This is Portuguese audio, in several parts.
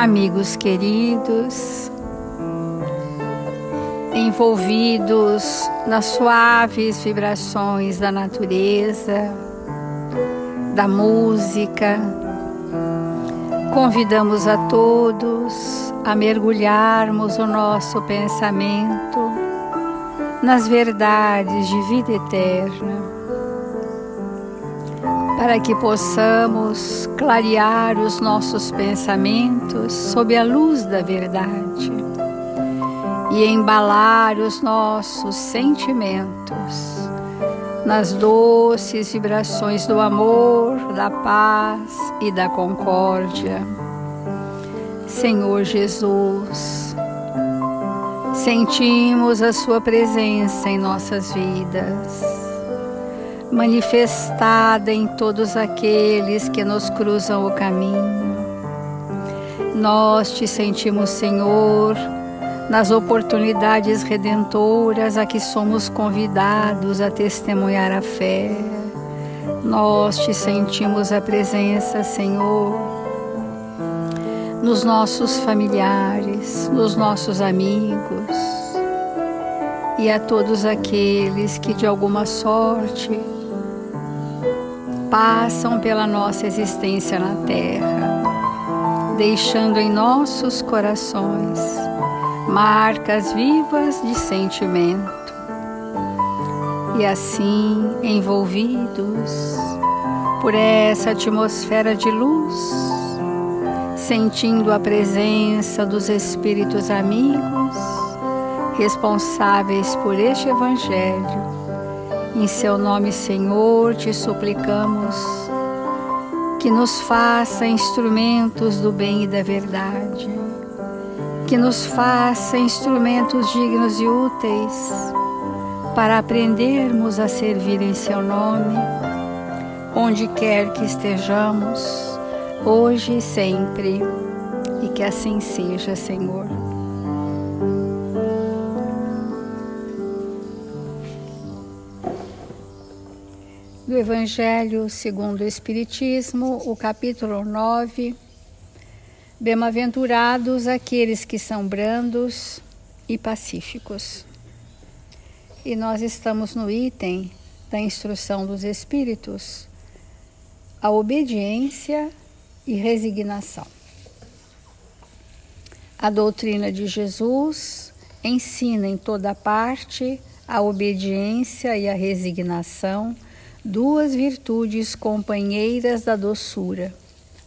amigos queridos, envolvidos nas suaves vibrações da natureza, da música, convidamos a todos a mergulharmos o nosso pensamento nas verdades de vida eterna, para que possamos clarear os nossos pensamentos sob a luz da verdade e embalar os nossos sentimentos nas doces vibrações do amor, da paz e da concórdia. Senhor Jesus, sentimos a Sua presença em nossas vidas, manifestada em todos aqueles que nos cruzam o caminho. Nós te sentimos, Senhor, nas oportunidades redentoras a que somos convidados a testemunhar a fé. Nós te sentimos a presença, Senhor, nos nossos familiares, nos nossos amigos e a todos aqueles que de alguma sorte passam pela nossa existência na Terra, deixando em nossos corações marcas vivas de sentimento. E assim, envolvidos por essa atmosfera de luz, sentindo a presença dos Espíritos amigos, responsáveis por este Evangelho, em Seu nome, Senhor, te suplicamos que nos faça instrumentos do bem e da verdade, que nos faça instrumentos dignos e úteis para aprendermos a servir em Seu nome, onde quer que estejamos, hoje e sempre, e que assim seja, Senhor. Do Evangelho segundo o Espiritismo, o capítulo 9, Bem-aventurados aqueles que são brandos e pacíficos. E nós estamos no item da instrução dos Espíritos, a obediência e resignação. A doutrina de Jesus ensina em toda parte a obediência e a resignação, duas virtudes companheiras da doçura,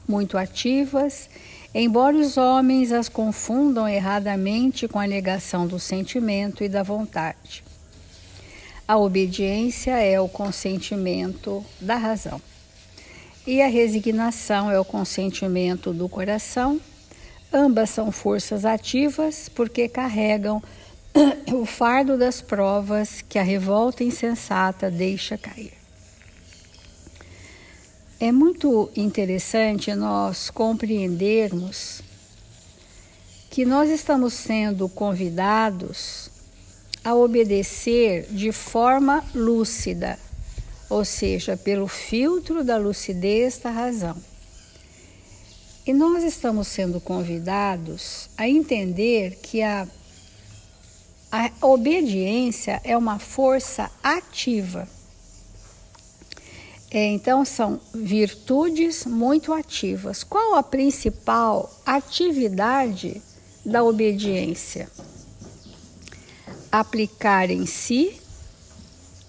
muito ativas, embora os homens as confundam erradamente com a negação do sentimento e da vontade. A obediência é o consentimento da razão, e a resignação é o consentimento do coração. Ambas são forças ativas porque carregam o fardo das provas que a revolta insensata deixa cair. É muito interessante nós compreendermos que nós estamos sendo convidados a obedecer de forma lúcida, ou seja, pelo filtro da lucidez da razão. E nós estamos sendo convidados a entender que a obediência é uma força ativa. Então, são virtudes muito ativas. Qual a principal atividade da obediência? Aplicar em si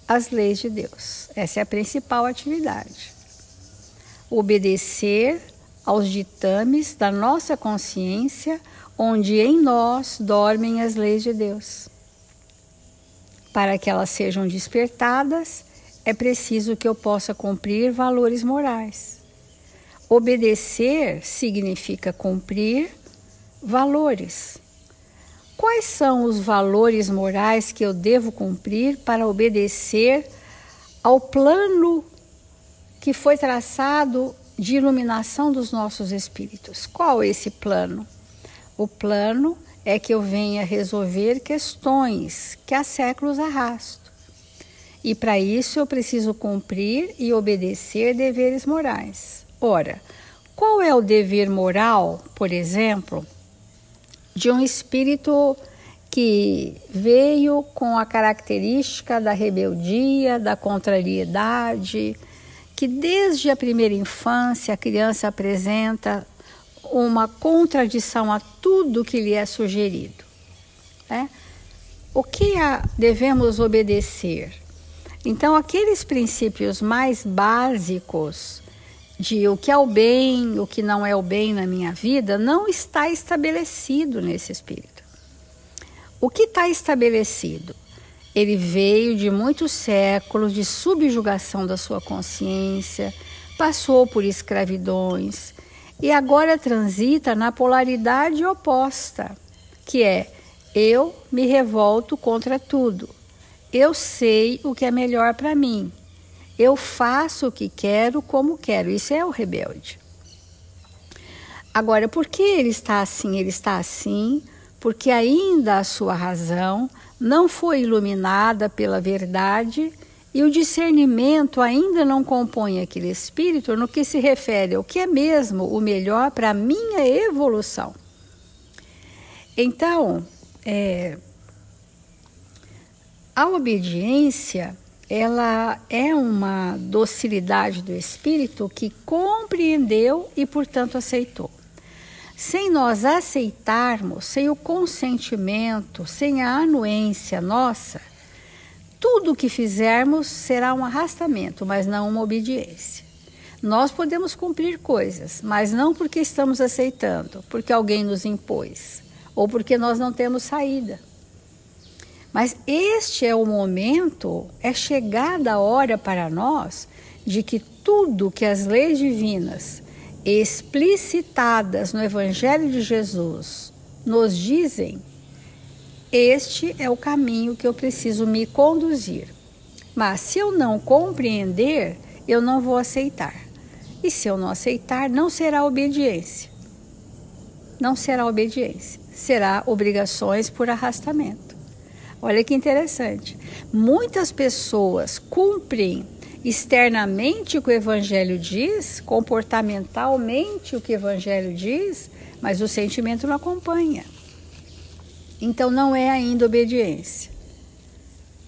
as leis de Deus. Essa é a principal atividade. Obedecer aos ditames da nossa consciência, onde em nós dormem as leis de Deus. Para que elas sejam despertadas, é preciso que eu possa cumprir valores morais. Obedecer significa cumprir valores. Quais são os valores morais que eu devo cumprir para obedecer ao plano que foi traçado de iluminação dos nossos espíritos? Qual é esse plano? O plano é que eu venha resolver questões que há séculos arrasto. E para isso eu preciso cumprir e obedecer deveres morais. Ora, qual é o dever moral, por exemplo, de um espírito que veio com a característica da rebeldia, da contrariedade, que desde a primeira infância a criança apresenta uma contradição a tudo que lhe é sugerido, né? O que devemos obedecer? Então, aqueles princípios mais básicos de o que é o bem, o que não é o bem na minha vida, não está estabelecido nesse espírito. O que está estabelecido? Ele veio de muitos séculos de subjugação da sua consciência, passou por escravidões e agora transita na polaridade oposta, que é: eu me revolto contra tudo, eu sei o que é melhor para mim, eu faço o que quero como quero. Isso é o rebelde. Agora, por que ele está assim? Ele está assim porque ainda a sua razão não foi iluminada pela verdade e o discernimento ainda não compõe aquele espírito no que se refere ao que é mesmo o melhor para a minha evolução. Então, a obediência, ela é uma docilidade do espírito que compreendeu e, portanto, aceitou. Sem nós aceitarmos, sem o consentimento, sem a anuência nossa, tudo o que fizermos será um arrastamento, mas não uma obediência. Nós podemos cumprir coisas, mas não porque estamos aceitando, porque alguém nos impôs, ou porque nós não temos saída. Mas este é o momento, é chegada a hora para nós de que tudo que as leis divinas explicitadas no Evangelho de Jesus nos dizem, este é o caminho que eu preciso me conduzir. Mas se eu não compreender, eu não vou aceitar. E se eu não aceitar, não será obediência. Não será obediência, será obrigações por arrastamento. Olha que interessante. Muitas pessoas cumprem externamente o que o Evangelho diz, comportamentalmente o que o Evangelho diz, mas o sentimento não acompanha. Então não é ainda obediência.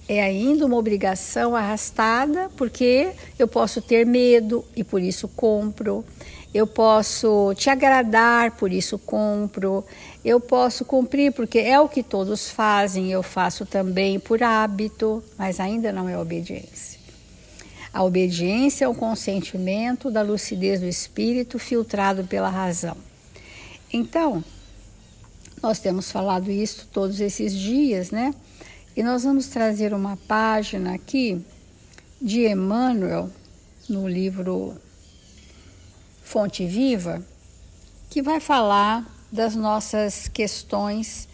É ainda uma obrigação arrastada, porque eu posso ter medo e por isso compro. Eu posso te agradar, por isso compro. Eu posso cumprir porque é o que todos fazem, eu faço também por hábito, mas ainda não é obediência. A obediência é o consentimento da lucidez do espírito filtrado pela razão. Então, nós temos falado isso todos esses dias, né? E nós vamos trazer uma página aqui de Emmanuel, no livro Fonte Viva, que vai falar das nossas questões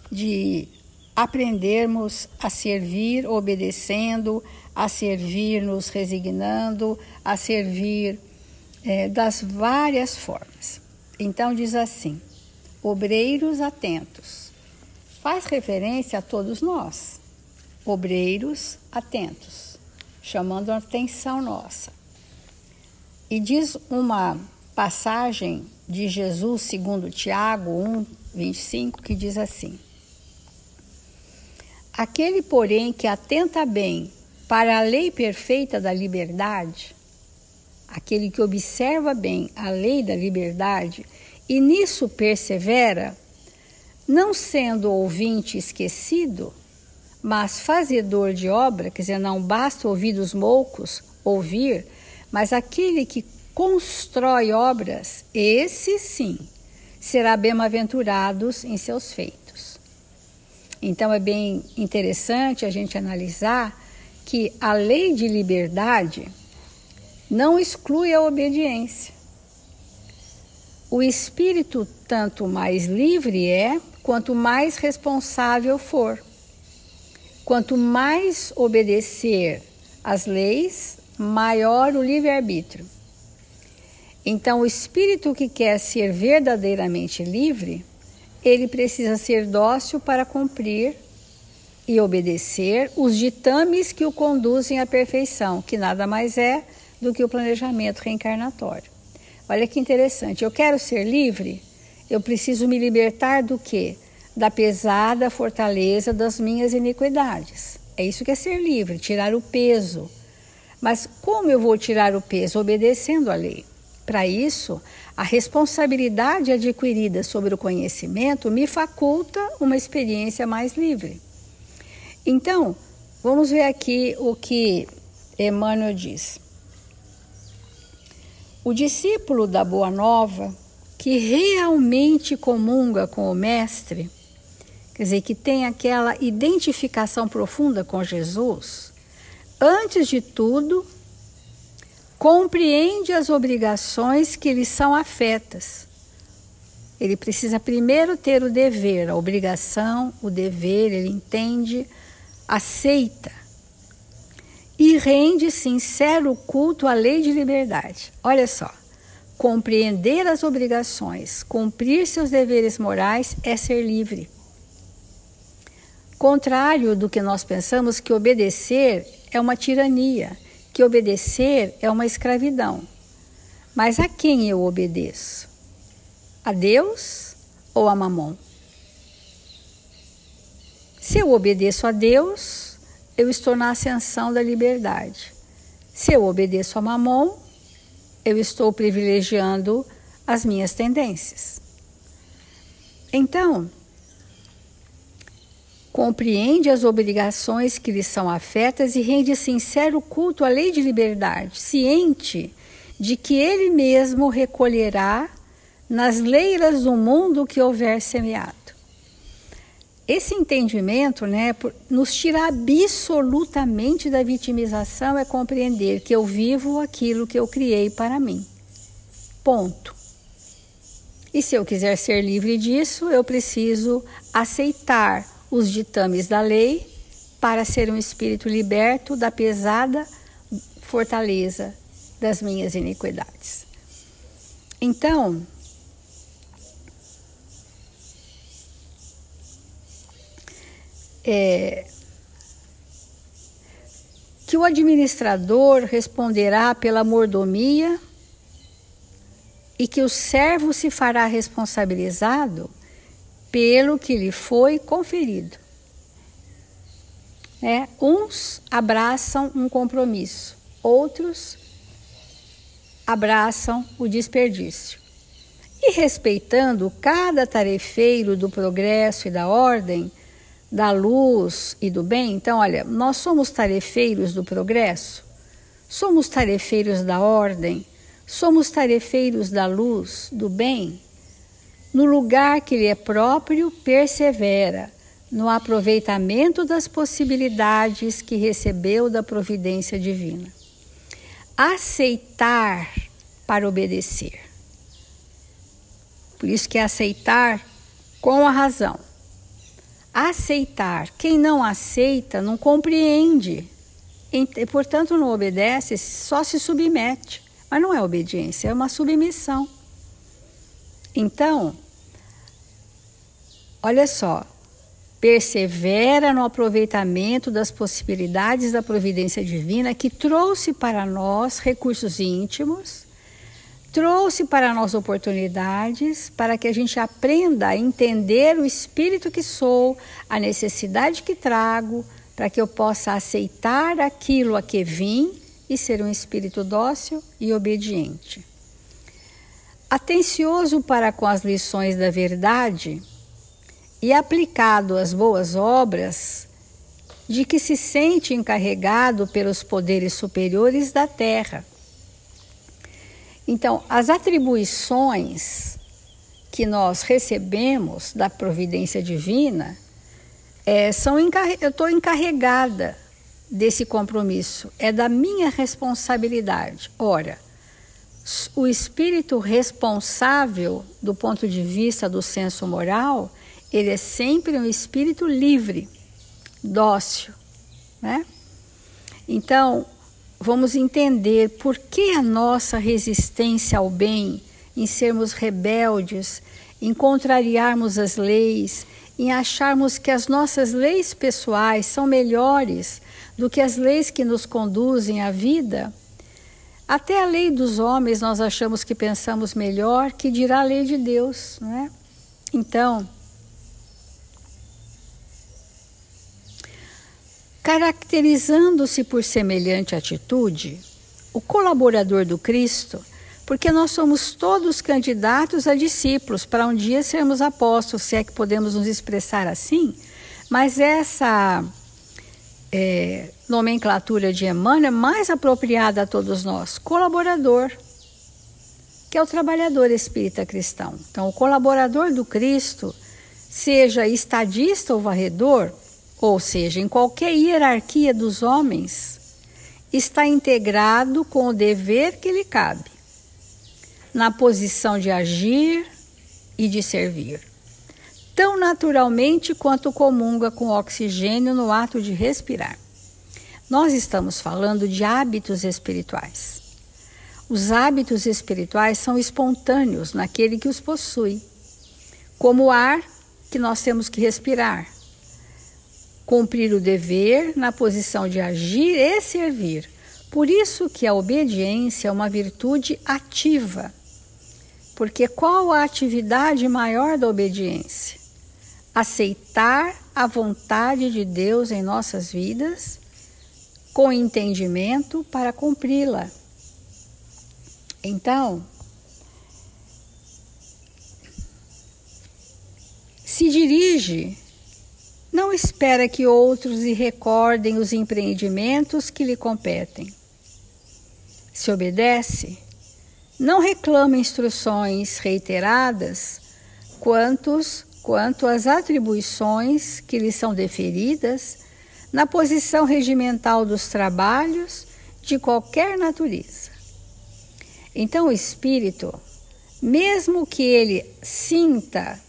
de aprendermos a servir obedecendo, a servir nos resignando, a servir das várias formas. Então diz assim: obreiros atentos. Faz referência a todos nós, obreiros atentos, chamando a atenção nossa. E diz uma passagem de Jesus segundo Tiago 1:25, que diz assim: aquele, porém, que atenta bem para a lei perfeita da liberdade, aquele que observa bem a lei da liberdade e nisso persevera, não sendo ouvinte esquecido, mas fazedor de obra, quer dizer, não basta ouvidos moucos ouvir, mas aquele que constrói obras, esse sim, será bem-aventurado em seus feitos. Então é bem interessante a gente analisar que a lei de liberdade não exclui a obediência. O espírito tanto mais livre é, quanto mais responsável for. Quanto mais obedecer às leis, maior o livre-arbítrio. Então, o espírito que quer ser verdadeiramente livre, ele precisa ser dócil para cumprir e obedecer os ditames que o conduzem à perfeição, que nada mais é do que o planejamento reencarnatório. Olha que interessante. Eu quero ser livre? Eu preciso me libertar do quê? Da pesada fortaleza das minhas iniquidades. É isso que é ser livre, tirar o peso. Mas como eu vou tirar o peso? Obedecendo à lei. Para isso, a responsabilidade adquirida sobre o conhecimento me faculta uma experiência mais livre. Então, vamos ver aqui o que Emmanuel diz. O discípulo da Boa Nova, que realmente comunga com o Mestre, quer dizer, que tem aquela identificação profunda com Jesus, antes de tudo, compreende as obrigações que lhe são afetas. Ele precisa primeiro ter o dever, a obrigação, o dever, ele entende, aceita e rende sincero culto à lei de liberdade. Olha só, compreender as obrigações, cumprir seus deveres morais é ser livre. Contrário do que nós pensamos, que obedecer é uma tirania, que obedecer é uma escravidão. Mas a quem eu obedeço? A Deus ou a Mamon? Se eu obedeço a Deus, eu estou na ascensão da liberdade. Se eu obedeço a Mamon, eu estou privilegiando as minhas tendências. Então, compreende as obrigações que lhe são afetas e rende sincero culto à lei de liberdade, ciente de que ele mesmo recolherá nas leiras do mundo que houver semeado. Esse entendimento, nos tira absolutamente da vitimização, é compreender que eu vivo aquilo que eu criei para mim. Ponto. E se eu quiser ser livre disso, eu preciso aceitar os ditames da lei para ser um espírito liberto da pesada fortaleza das minhas iniquidades. Então, que o administrador responderá pela mordomia e que o servo se fará responsabilizado pelo que lhe foi conferido. Uns abraçam um compromisso, outros abraçam o desperdício. E respeitando cada tarefeiro do progresso e da ordem, da luz e do bem, então, olha, nós somos tarefeiros do progresso, somos tarefeiros da ordem, somos tarefeiros da luz, do bem. No lugar que lhe é próprio, persevera no aproveitamento das possibilidades que recebeu da providência divina. Aceitar para obedecer. Por isso que é aceitar com a razão. Aceitar. Quem não aceita não compreende. E, portanto, não obedece, só se submete. Mas não é obediência, é uma submissão. Então, olha só, persevera no aproveitamento das possibilidades da providência divina que trouxe para nós recursos íntimos, trouxe para nós oportunidades para que a gente aprenda a entender o espírito que sou, a necessidade que trago, para que eu possa aceitar aquilo a que vim e ser um espírito dócil e obediente. Atencioso para com as lições da verdade e aplicado às boas obras, de que se sente encarregado pelos poderes superiores da terra. Então, as atribuições que nós recebemos da providência divina, eu estou encarregada desse compromisso, é da minha responsabilidade. Ora, o espírito responsável do ponto de vista do senso moral, ele é sempre um espírito livre, dócil, Então, vamos entender por que a nossa resistência ao bem, em sermos rebeldes, em contrariarmos as leis, em acharmos que as nossas leis pessoais são melhores do que as leis que nos conduzem à vida, Até a lei dos homens nós achamos que pensamos melhor que dirá a lei de Deus, não é? Então, caracterizando-se por semelhante atitude, o colaborador do Cristo, porque nós somos todos candidatos a discípulos para um dia sermos apóstolos, se é que podemos nos expressar assim, mas essa nomenclatura de Emmanuel é mais apropriada a todos nós, colaborador, que é o trabalhador espírita cristão. Então, o colaborador do Cristo, seja estadista ou varredor, ou seja, em qualquer hierarquia dos homens, está integrado com o dever que lhe cabe, na posição de agir e de servir, tão naturalmente quanto comunga com o oxigênio no ato de respirar. Nós estamos falando de hábitos espirituais. Os hábitos espirituais são espontâneos naquele que os possui, como o ar que nós temos que respirar. Cumprir o dever na posição de agir e servir. Por isso que a obediência é uma virtude ativa. Porque qual a atividade maior da obediência? Aceitar a vontade de Deus em nossas vidas, com entendimento para cumpri-la. Então, se dirige, não espera que outros lhe recordem os empreendimentos que lhe competem. Se obedece, não reclama instruções reiteradas quanto às atribuições que lhe são deferidas na posição regimental dos trabalhos de qualquer natureza. Então o espírito, mesmo que ele sinta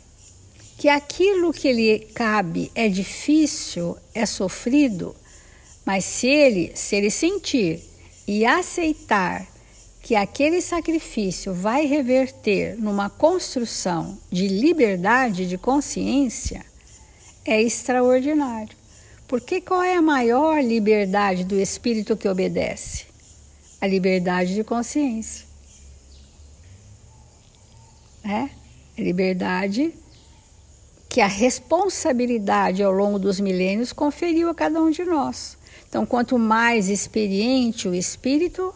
que aquilo que lhe cabe é difícil, é sofrido, mas se ele sentir e aceitar que aquele sacrifício vai reverter numa construção de liberdade de consciência, é extraordinário. Porque qual é a maior liberdade do espírito que obedece? A liberdade de consciência. A liberdade que a responsabilidade ao longo dos milênios conferiu a cada um de nós. Então, quanto mais experiente o espírito,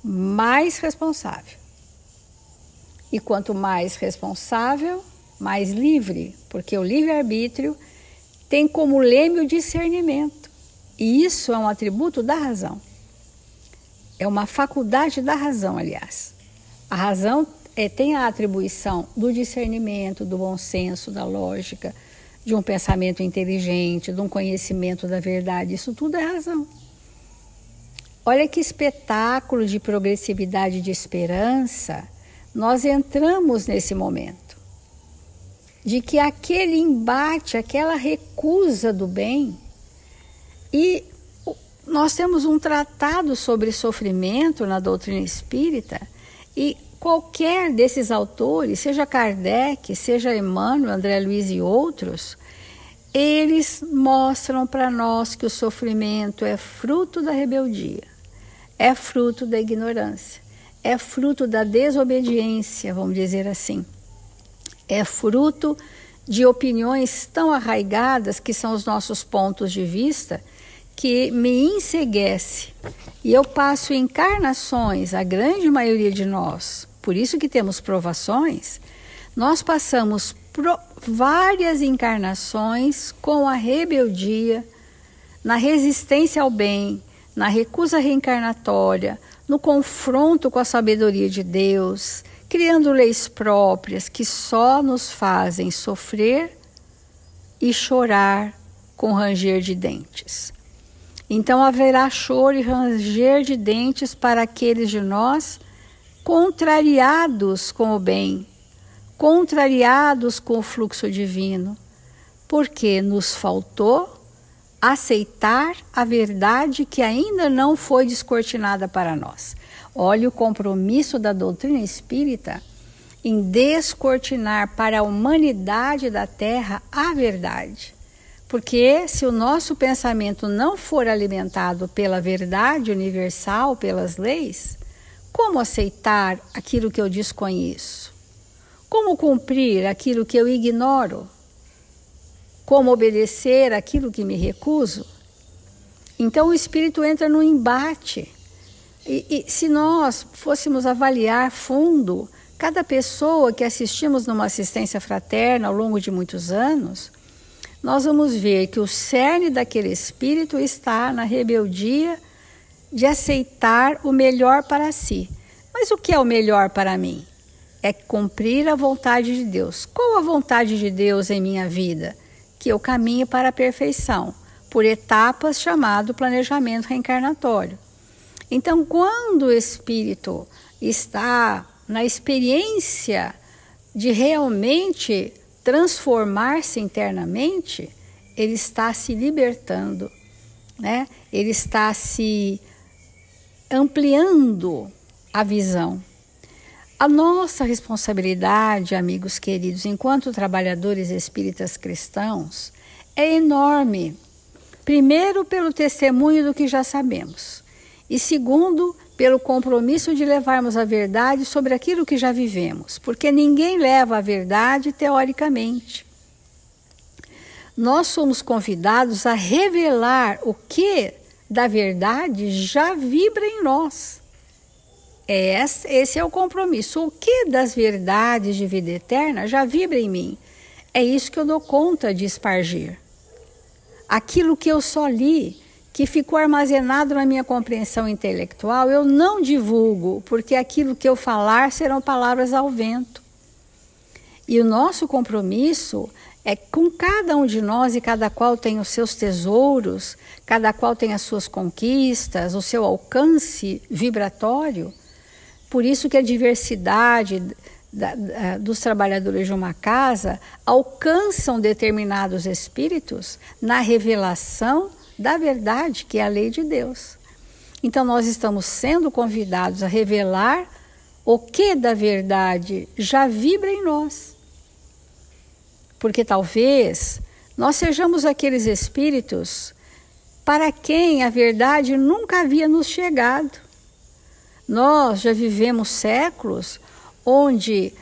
mais responsável. E quanto mais responsável, mais livre, porque o livre-arbítrio tem como leme o discernimento. E isso é um atributo da razão. É uma faculdade da razão, aliás. A razão tem a atribuição do discernimento, do bom senso, da lógica, de um pensamento inteligente, de um conhecimento da verdade. Isso tudo é razão. Olha que espetáculo de progressividade e de esperança nós entramos nesse momento. De que aquele embate, aquela recusa do bem, e nós temos um tratado sobre sofrimento na doutrina espírita, e qualquer desses autores, seja Kardec, seja Emmanuel, André Luiz e outros, eles mostram para nós que o sofrimento é fruto da rebeldia, é fruto da ignorância, é fruto da desobediência, vamos dizer assim. É fruto de opiniões tão arraigadas, que são os nossos pontos de vista, que me enceguece. E eu passo encarnações, a grande maioria de nós, por isso que temos provações, nós passamos várias encarnações com a rebeldia, na resistência ao bem, na recusa reencarnatória, no confronto com a sabedoria de Deus, criando leis próprias que só nos fazem sofrer e chorar com ranger de dentes. Então haverá choro e ranger de dentes para aqueles de nós contrariados com o bem, contrariados com o fluxo divino, porque nos faltou aceitar a verdade que ainda não foi descortinada para nós. Olha o compromisso da doutrina espírita em descortinar para a humanidade da Terra a verdade, Porque se o nosso pensamento não for alimentado pela verdade universal, pelas leis, como aceitar aquilo que eu desconheço? Como cumprir aquilo que eu ignoro? Como obedecer aquilo que me recuso? Então o espírito entra no embate. E se nós fôssemos avaliar fundo cada pessoa que assistimos numa assistência fraterna ao longo de muitos anos, nós vamos ver que o cerne daquele espírito está na rebeldia de aceitar o melhor para si. Mas o que é o melhor para mim? É cumprir a vontade de Deus. Qual a vontade de Deus em minha vida? Que eu caminhe para a perfeição, por etapas, chamado planejamento reencarnatório. Então, quando o espírito está na experiência de realmente transformar-se internamente, ele está se libertando, né? Ele está se ampliando a visão. A nossa responsabilidade, amigos queridos, enquanto trabalhadores espíritas cristãos, é enorme. Primeiro, pelo testemunho do que já sabemos. E segundo, pelo compromisso de levarmos a verdade sobre aquilo que já vivemos. Porque ninguém leva a verdade teoricamente. Nós somos convidados a revelar o que da verdade já vibra em nós. Esse é o compromisso. O que das verdades de vida eterna já vibra em mim? É isso que eu dou conta de espargir. Aquilo que eu só li, que ficou armazenado na minha compreensão intelectual, eu não divulgo, porque aquilo que eu falar serão palavras ao vento. E o nosso compromisso é com cada um de nós, e cada qual tem os seus tesouros, cada qual tem as suas conquistas, o seu alcance vibratório. Por isso que a diversidade dos trabalhadores de uma casa alcançam determinados espíritos na revelação da verdade, que é a lei de Deus. Então nós estamos sendo convidados a revelar o que da verdade já vibra em nós. Porque talvez nós sejamos aqueles espíritos para quem a verdade nunca havia nos chegado. Nós já vivemos séculos onde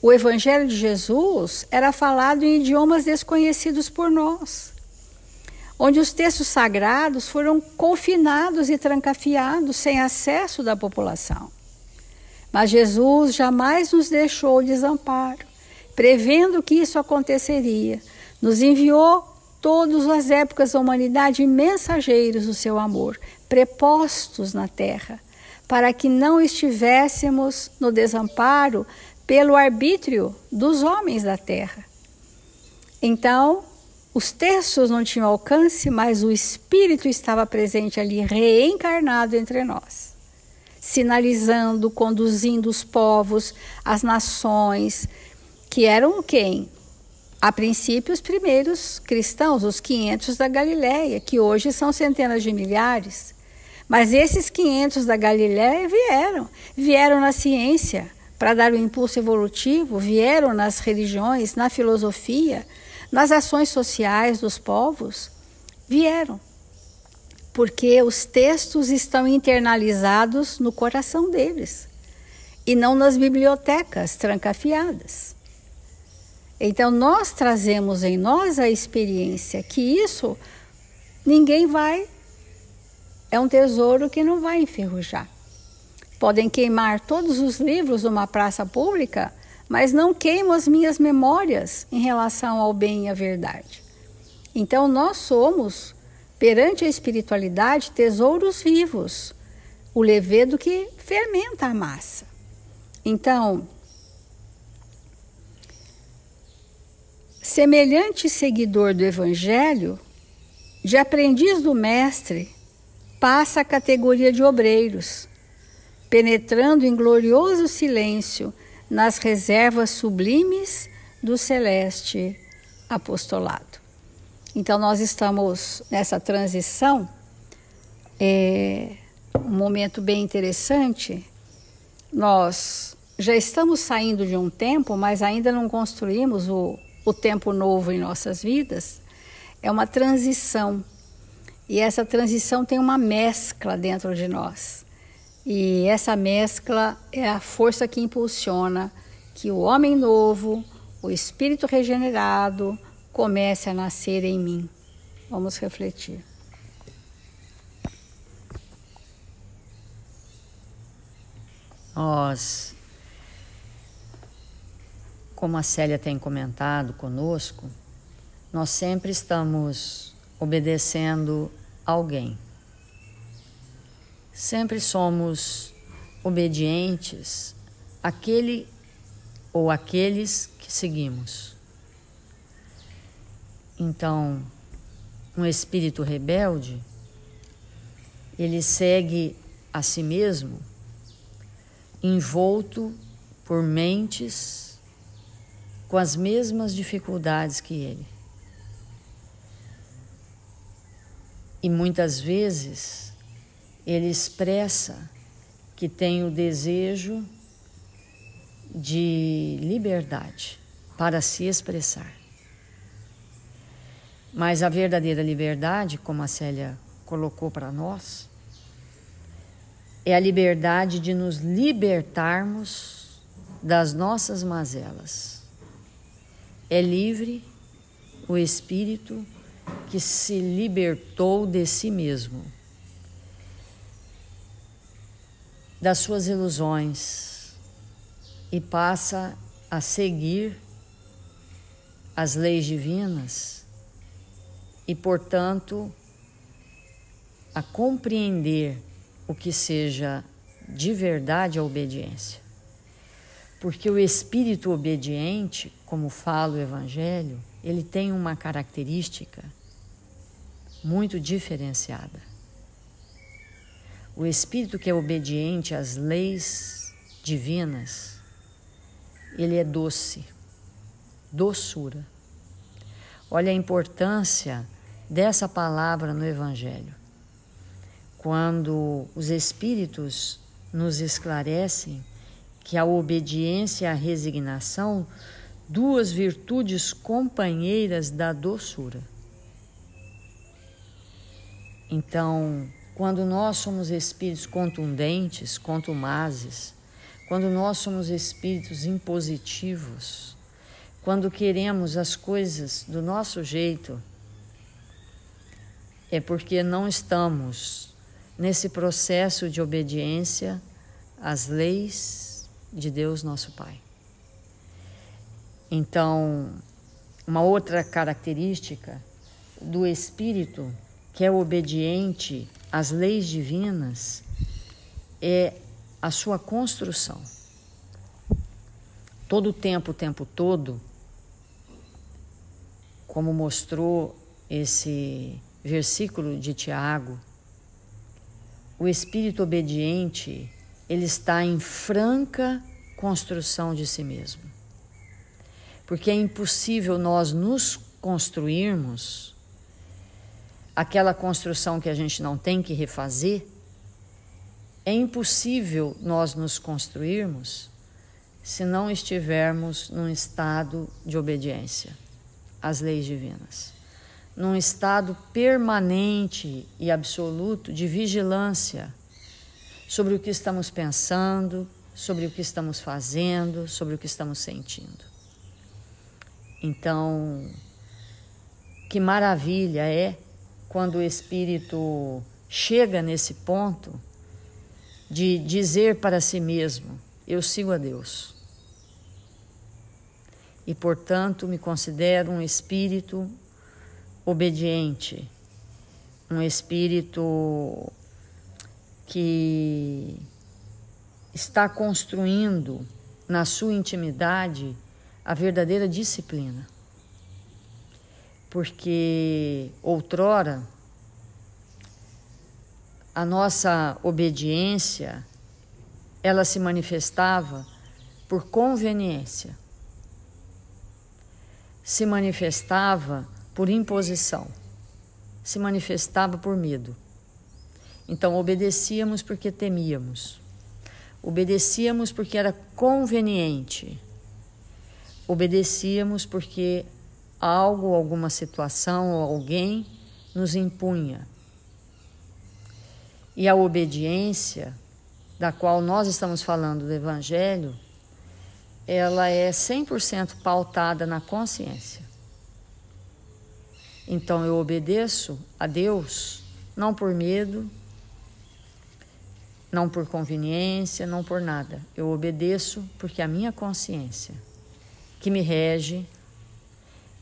o Evangelho de Jesus era falado em idiomas desconhecidos por nós, onde os textos sagrados foram confinados e trancafiados sem acesso da população. Mas Jesus jamais nos deixou desamparo, prevendo que isso aconteceria. Nos enviou todas as épocas da humanidade mensageiros do seu amor, prepostos na terra, para que não estivéssemos no desamparo pelo arbítrio dos homens da terra. Então, os textos não tinham alcance, mas o Espírito estava presente ali, reencarnado entre nós, sinalizando, conduzindo os povos, as nações, que eram quem? A princípio, os primeiros cristãos, os 500 da Galileia, que hoje são centenas de milhares. Mas esses 500 da Galileia vieram na ciência para dar o impulso evolutivo, vieram nas religiões, na filosofia, nas ações sociais dos povos, vieram. Porque os textos estão internalizados no coração deles e não nas bibliotecas trancafiadas. Então nós trazemos em nós a experiência que isso ninguém vai, é um tesouro que não vai enferrujar. Podem queimar todos os livros numa praça pública, mas não queimam as minhas memórias em relação ao bem e à verdade. Então nós somos, perante a espiritualidade, tesouros vivos, o levedo que fermenta a massa. Então, semelhante seguidor do Evangelho, de aprendiz do Mestre, passa a categoria de obreiros, penetrando em glorioso silêncio nas reservas sublimes do celeste apostolado. Então nós estamos nessa transição, um momento bem interessante. Nós já estamos saindo de um tempo, mas ainda não construímos o tempo novo em nossas vidas. é uma transição. E essa transição tem uma mescla dentro de nós. E essa mescla é a força que impulsiona que o homem novo, o espírito regenerado, comece a nascer em mim. Vamos refletir. Nós, como a Célia tem comentado conosco, nós sempre estamos obedecendo alguém. Sempre somos obedientes àquele ou àqueles que seguimos. Então, um espírito rebelde, ele segue a si mesmo, envolto por mentes com as mesmas dificuldades que ele. E muitas vezes ele expressa que tem o desejo de liberdade para se expressar. Mas a verdadeira liberdade, como a Célia colocou para nós, é a liberdade de nos libertarmos das nossas mazelas. É livre o espírito que se libertou de si mesmo, das suas ilusões, e passa a seguir as leis divinas e, portanto, a compreender o que seja de verdade a obediência. Porque o espírito obediente, como fala o Evangelho, ele tem uma característica muito diferenciada. O espírito que é obediente às leis divinas, ele é doce, doçura. Olha a importância dessa palavra no Evangelho. Quando os espíritos nos esclarecem que a obediência e a resignação, duas virtudes companheiras da doçura. Então, quando nós somos espíritos contundentes, contumazes, quando nós somos espíritos impositivos, quando queremos as coisas do nosso jeito, é porque não estamos nesse processo de obediência às leis de Deus, nosso Pai. Então, uma outra característica do espírito que é obediente às leis divinas é a sua construção. Todo o tempo todo, como mostrou esse versículo de Tiago, o espírito obediente, ele está em franca construção de si mesmo. Porque é impossível nós nos construirmos aquela construção que a gente não tem que refazer. É impossível nós nos construirmos se não estivermos num estado de obediência às leis divinas, num estado permanente e absoluto de vigilância sobre o que estamos pensando, sobre o que estamos fazendo, sobre o que estamos sentindo. Então, que maravilha é quando o espírito chega nesse ponto de dizer para si mesmo: eu sigo a Deus. E, portanto, me considero um espírito obediente, um espírito que está construindo na sua intimidade a verdadeira disciplina. Porque outrora a nossa obediência, ela se manifestava por conveniência, se manifestava por imposição, se manifestava por medo. Então obedecíamos porque temíamos, obedecíamos porque era conveniente, obedecíamos porque algo, alguma situação ou alguém nos impunha. E a obediência, da qual nós estamos falando do Evangelho, ela é 100% pautada na consciência. Então eu obedeço a Deus, não por medo, não por conveniência, não por nada. Eu obedeço porque a minha consciência, que me rege,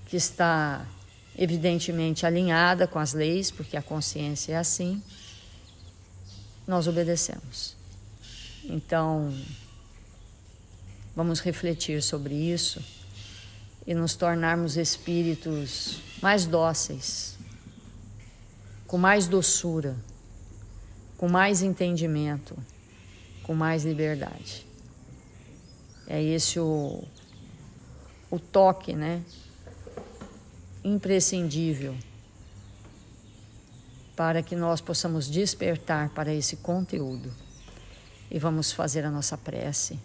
que está evidentemente alinhada com as leis, porque a consciência é assim, nós obedecemos. Então, vamos refletir sobre isso e nos tornarmos espíritos mais dóceis, com mais doçura, com mais entendimento, com mais liberdade. É esse o toque, né? Imprescindível para que nós possamos despertar para esse conteúdo. E vamos fazer a nossa prece.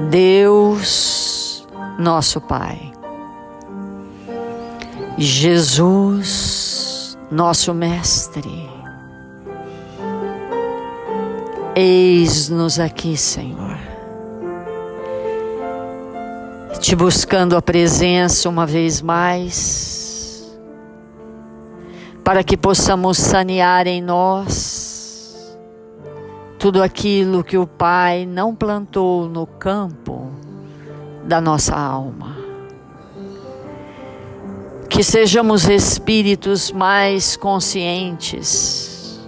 Deus, nosso Pai, Jesus, nosso Mestre, eis-nos aqui, Senhor, te buscando a presença uma vez mais, para que possamos sanear em nós tudo aquilo que o Pai não plantou no campo da nossa alma. Que sejamos espíritos mais conscientes,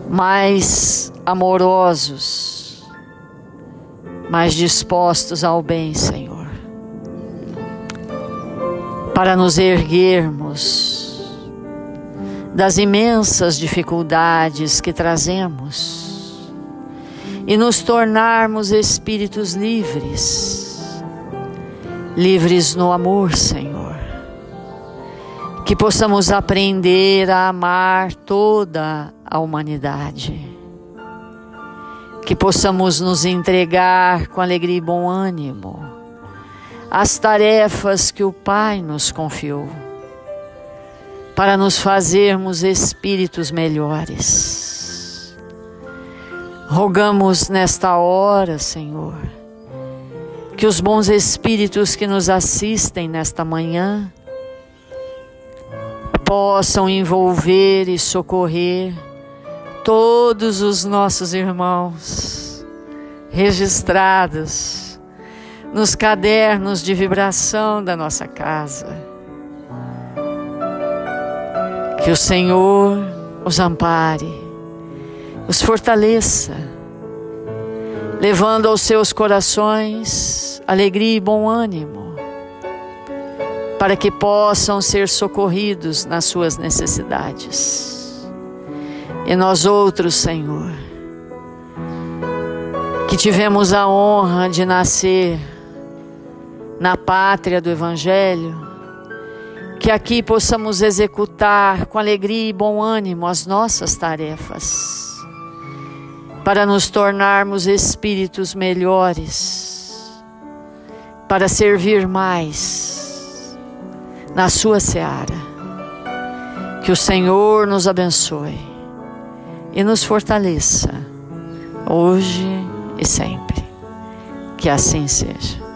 mais amorosos, mais dispostos ao bem, Senhor, para nos erguermos das imensas dificuldades que trazemos e nos tornarmos espíritos livres, livres no amor, Senhor. Que possamos aprender a amar toda a humanidade, que possamos nos entregar com alegria e bom ânimo às tarefas que o Pai nos confiou, para nos fazermos espíritos melhores. Rogamos nesta hora, Senhor, que os bons espíritos que nos assistem nesta manhã possam envolver e socorrer todos os nossos irmãos registrados nos cadernos de vibração da nossa casa. Que o Senhor os ampare, os fortaleça, levando aos seus corações alegria e bom ânimo, para que possam ser socorridos nas suas necessidades. E nós outros, Senhor, que tivemos a honra de nascer na pátria do Evangelho, que aqui possamos executar com alegria e bom ânimo as nossas tarefas, para nos tornarmos espíritos melhores, para servir mais na sua seara. Que o Senhor nos abençoe e nos fortaleça, hoje e sempre. Que assim seja.